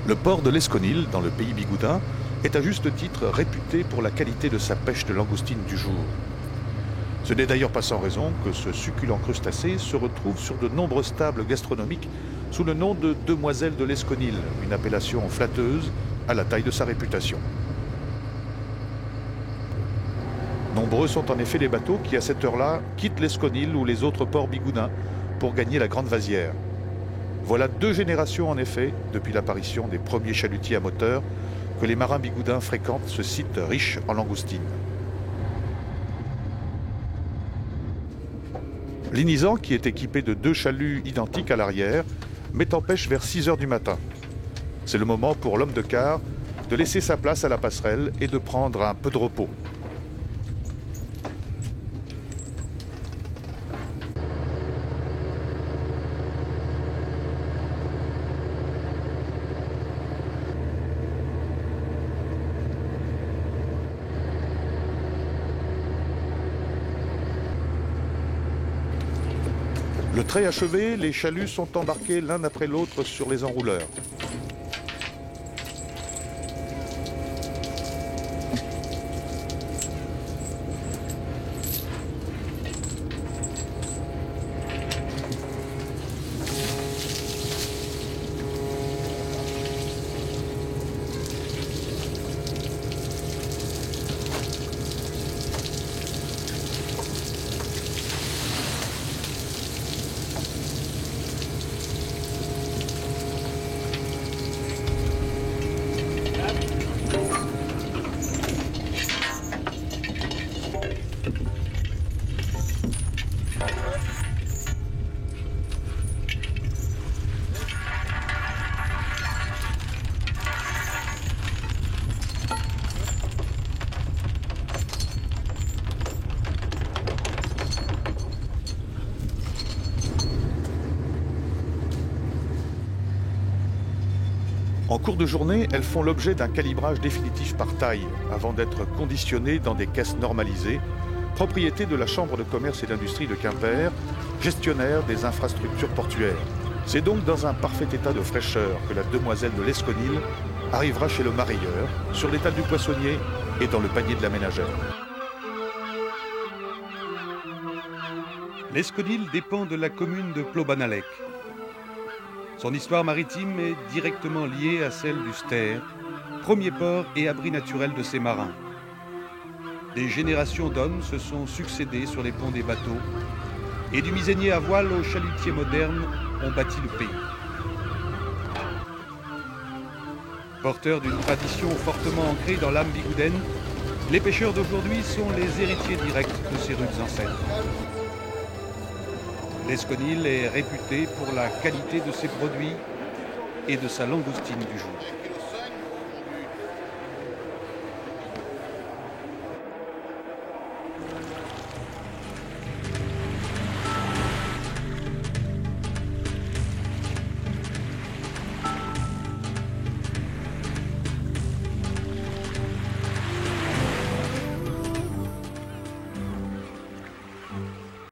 Le port de l'Esconil, dans le pays bigoudin, est à juste titre réputé pour la qualité de sa pêche de langoustine du jour. Ce n'est d'ailleurs pas sans raison que ce succulent crustacé se retrouve sur de nombreuses tables gastronomiques sous le nom de Demoiselle de l'Esconil, une appellation flatteuse à la taille de sa réputation. Nombreux sont en effet les bateaux qui, à cette heure-là, quittent l'Esconil ou les autres ports bigoudins pour gagner la Grande Vasière. Voilà 2 générations en effet, depuis l'apparition des premiers chalutiers à moteur, que les marins bigoudins fréquentent ce site riche en langoustines. L'Inisan, qui est équipé de 2 chaluts identiques à l'arrière, met en pêche vers 6 heures du matin. C'est le moment pour l'homme de quart de laisser sa place à la passerelle et de prendre un peu de repos. Le trait achevé, les chaluts sont embarqués l'un après l'autre sur les enrouleurs. En cours de journée, elles font l'objet d'un calibrage définitif par taille, avant d'être conditionnées dans des caisses normalisées, propriété de la Chambre de commerce et d'industrie de Quimper, gestionnaire des infrastructures portuaires. C'est donc dans un parfait état de fraîcheur que la Demoiselle de l'Esconil arrivera chez le marailleur, sur l'étal du poissonnier et dans le panier de la ménagère. L'Esconil dépend de la commune de Plobanalec. Son histoire maritime est directement liée à celle du Ster, premier port et abri naturel de ses marins. Des générations d'hommes se sont succédés sur les ponts des bateaux et du misainier à voile aux chalutiers modernes ont bâti le pays. Porteurs d'une tradition fortement ancrée dans l'âme bigoudaine, les pêcheurs d'aujourd'hui sont les héritiers directs de ces rudes ancêtres. L'Esconil est réputé pour la qualité de ses produits et de sa langoustine du jour.